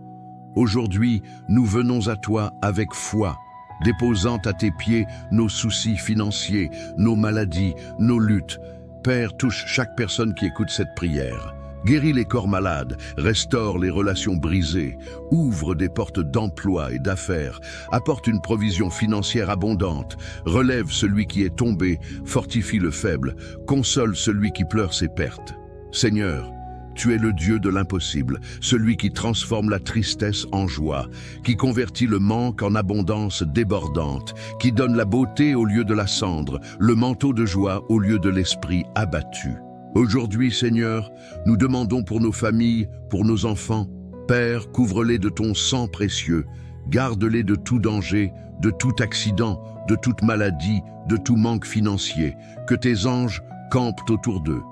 Aujourd'hui, nous venons à toi avec foi, déposant à tes pieds nos soucis financiers, nos maladies, nos luttes. Père, touche chaque personne qui écoute cette prière. Guéris les corps malades, restaure les relations brisées, ouvre des portes d'emploi et d'affaires, apporte une provision financière abondante, relève celui qui est tombé, fortifie le faible, console celui qui pleure ses pertes. Seigneur, tu es le Dieu de l'impossible, celui qui transforme la tristesse en joie, qui convertit le manque en abondance débordante, qui donne la beauté au lieu de la cendre, le manteau de joie au lieu de l'esprit abattu. Aujourd'hui, Seigneur, nous demandons pour nos familles, pour nos enfants. Père, couvre-les de ton sang précieux, garde-les de tout danger, de tout accident, de toute maladie, de tout manque financier, que tes anges campent autour d'eux.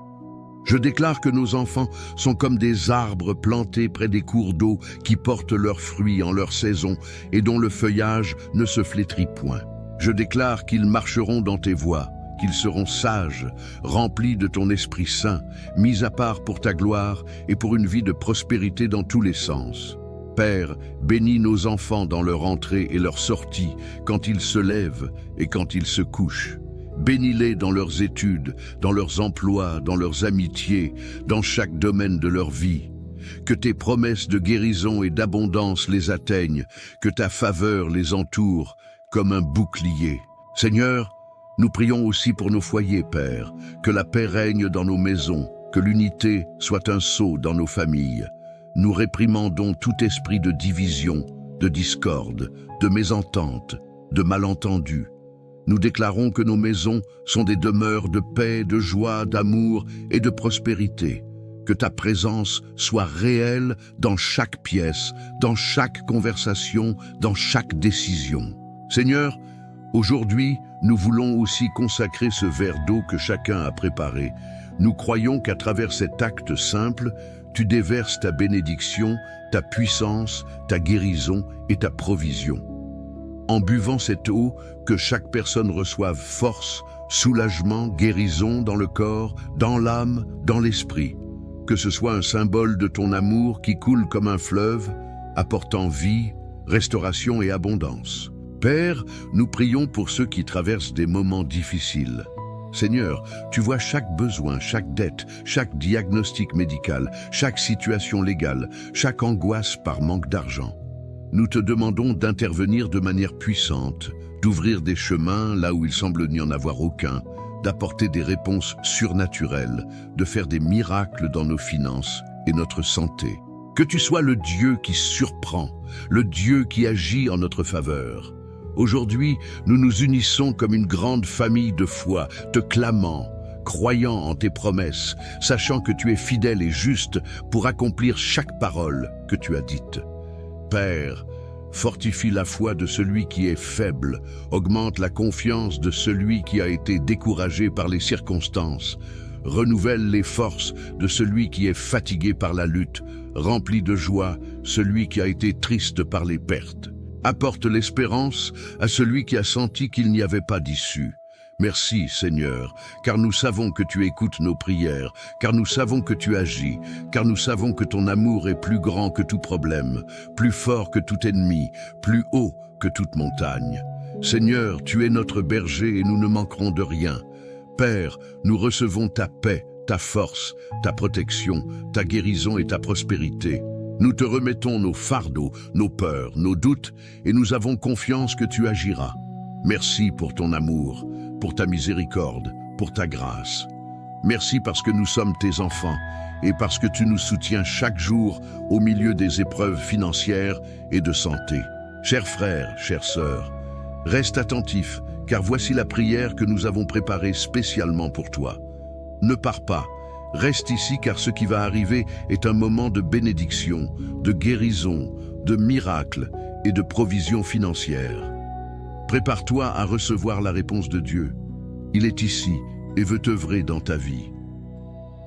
Je déclare que nos enfants sont comme des arbres plantés près des cours d'eau qui portent leurs fruits en leur saison et dont le feuillage ne se flétrit point. Je déclare qu'ils marcheront dans tes voies, qu'ils seront sages, remplis de ton Esprit Saint, mis à part pour ta gloire et pour une vie de prospérité dans tous les sens. Père, bénis nos enfants dans leur entrée et leur sortie, quand ils se lèvent et quand ils se couchent. Bénis-les dans leurs études, dans leurs emplois, dans leurs amitiés, dans chaque domaine de leur vie. Que tes promesses de guérison et d'abondance les atteignent, que ta faveur les entoure comme un bouclier. Seigneur, nous prions aussi pour nos foyers, Père, que la paix règne dans nos maisons, que l'unité soit un sceau dans nos familles. Nous réprimandons tout esprit de division, de discorde, de mésentente, de malentendus. Nous déclarons que nos maisons sont des demeures de paix, de joie, d'amour et de prospérité. Que ta présence soit réelle dans chaque pièce, dans chaque conversation, dans chaque décision. Seigneur, aujourd'hui, nous voulons aussi consacrer ce verre d'eau que chacun a préparé. Nous croyons qu'à travers cet acte simple, tu déverses ta bénédiction, ta puissance, ta guérison et ta provision. En buvant cette eau, que chaque personne reçoive force, soulagement, guérison dans le corps, dans l'âme, dans l'esprit. Que ce soit un symbole de ton amour qui coule comme un fleuve, apportant vie, restauration et abondance. Père, nous prions pour ceux qui traversent des moments difficiles. Seigneur, tu vois chaque besoin, chaque dette, chaque diagnostic médical, chaque situation légale, chaque angoisse par manque d'argent. Nous te demandons d'intervenir de manière puissante, d'ouvrir des chemins là où il semble n'y en avoir aucun, d'apporter des réponses surnaturelles, de faire des miracles dans nos finances et notre santé. Que tu sois le Dieu qui surprend, le Dieu qui agit en notre faveur. Aujourd'hui, nous nous unissons comme une grande famille de foi, te clamant, croyant en tes promesses, sachant que tu es fidèle et juste pour accomplir chaque parole que tu as dite. Père, fortifie la foi de celui qui est faible, augmente la confiance de celui qui a été découragé par les circonstances, renouvelle les forces de celui qui est fatigué par la lutte, remplit de joie celui qui a été triste par les pertes. Apporte l'espérance à celui qui a senti qu'il n'y avait pas d'issue. Merci Seigneur, car nous savons que tu écoutes nos prières, car nous savons que tu agis, car nous savons que ton amour est plus grand que tout problème, plus fort que tout ennemi, plus haut que toute montagne. Seigneur, tu es notre berger et nous ne manquerons de rien. Père, nous recevons ta paix, ta force, ta protection, ta guérison et ta prospérité. Nous te remettons nos fardeaux, nos peurs, nos doutes, et nous avons confiance que tu agiras. Merci pour ton amour, pour ta miséricorde, pour ta grâce. Merci parce que nous sommes tes enfants, et parce que tu nous soutiens chaque jour au milieu des épreuves financières et de santé. Chers frères, chères sœurs, reste attentif, car voici la prière que nous avons préparée spécialement pour toi. Ne pars pas. Reste ici car ce qui va arriver est un moment de bénédiction, de guérison, de miracle et de provision financière. Prépare-toi à recevoir la réponse de Dieu. Il est ici et veut œuvrer dans ta vie.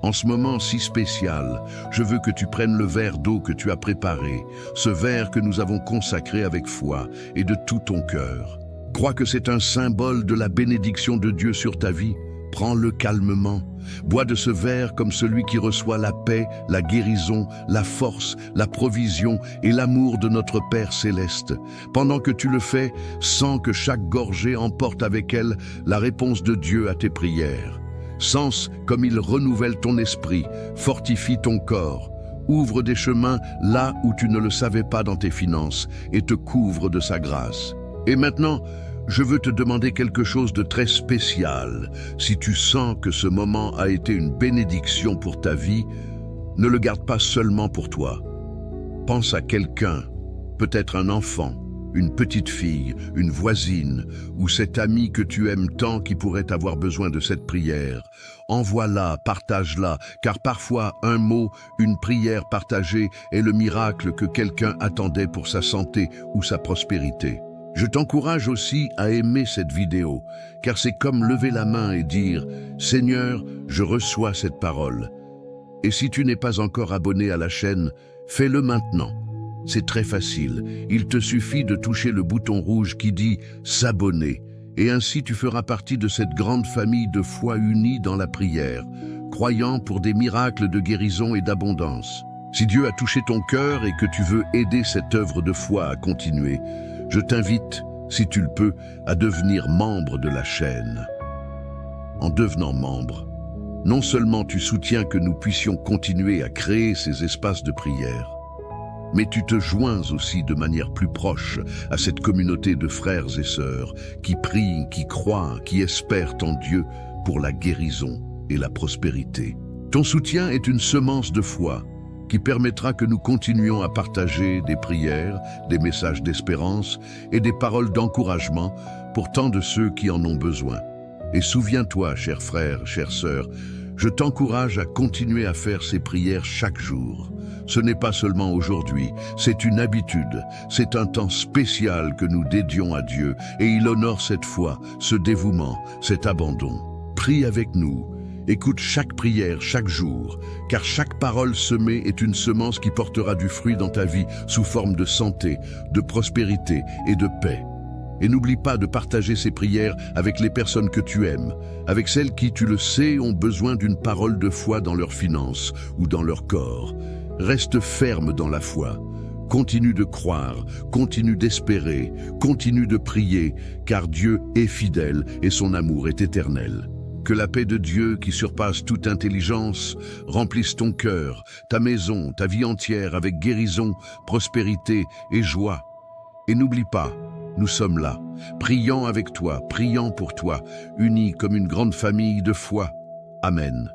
En ce moment si spécial, je veux que tu prennes le verre d'eau que tu as préparé, ce verre que nous avons consacré avec foi et de tout ton cœur. Crois que c'est un symbole de la bénédiction de Dieu sur ta vie. Prends-le calmement. Bois de ce verre comme celui qui reçoit la paix, la guérison, la force, la provision et l'amour de notre Père céleste. Pendant que tu le fais, sens que chaque gorgée emporte avec elle la réponse de Dieu à tes prières. Sens comme il renouvelle ton esprit, fortifie ton corps, ouvre des chemins là où tu ne le savais pas dans tes finances et te couvre de sa grâce. Et maintenant, je veux te demander quelque chose de très spécial. Si tu sens que ce moment a été une bénédiction pour ta vie, ne le garde pas seulement pour toi. Pense à quelqu'un, peut-être un enfant, une petite fille, une voisine ou cet ami que tu aimes tant qui pourrait avoir besoin de cette prière. Envoie-la, partage-la, car parfois un mot, une prière partagée est le miracle que quelqu'un attendait pour sa santé ou sa prospérité. Je t'encourage aussi à aimer cette vidéo, car c'est comme lever la main et dire « Seigneur, je reçois cette parole ». Et si tu n'es pas encore abonné à la chaîne, fais-le maintenant. C'est très facile, il te suffit de toucher le bouton rouge qui dit « S'abonner » et ainsi tu feras partie de cette grande famille de foi unie dans la prière, croyant pour des miracles de guérison et d'abondance. Si Dieu a touché ton cœur et que tu veux aider cette œuvre de foi à continuer, je t'invite, si tu le peux, à devenir membre de la chaîne. En devenant membre, non seulement tu soutiens que nous puissions continuer à créer ces espaces de prière, mais tu te joins aussi de manière plus proche à cette communauté de frères et sœurs qui prient, qui croient, qui espèrent en Dieu pour la guérison et la prospérité. Ton soutien est une semence de foi qui permettra que nous continuions à partager des prières, des messages d'espérance et des paroles d'encouragement pour tant de ceux qui en ont besoin. Et souviens-toi, chers frères, chères sœurs, je t'encourage à continuer à faire ces prières chaque jour. Ce n'est pas seulement aujourd'hui, c'est une habitude, c'est un temps spécial que nous dédions à Dieu et il honore cette foi, ce dévouement, cet abandon. Prie avec nous. Écoute chaque prière, chaque jour, car chaque parole semée est une semence qui portera du fruit dans ta vie sous forme de santé, de prospérité et de paix. Et n'oublie pas de partager ces prières avec les personnes que tu aimes, avec celles qui, tu le sais, ont besoin d'une parole de foi dans leurs finances ou dans leur corps. Reste ferme dans la foi. Continue de croire, continue d'espérer, continue de prier, car Dieu est fidèle et son amour est éternel. Que la paix de Dieu, qui surpasse toute intelligence, remplisse ton cœur, ta maison, ta vie entière avec guérison, prospérité et joie. Et n'oublie pas, nous sommes là, priant avec toi, priant pour toi, unis comme une grande famille de foi. Amen.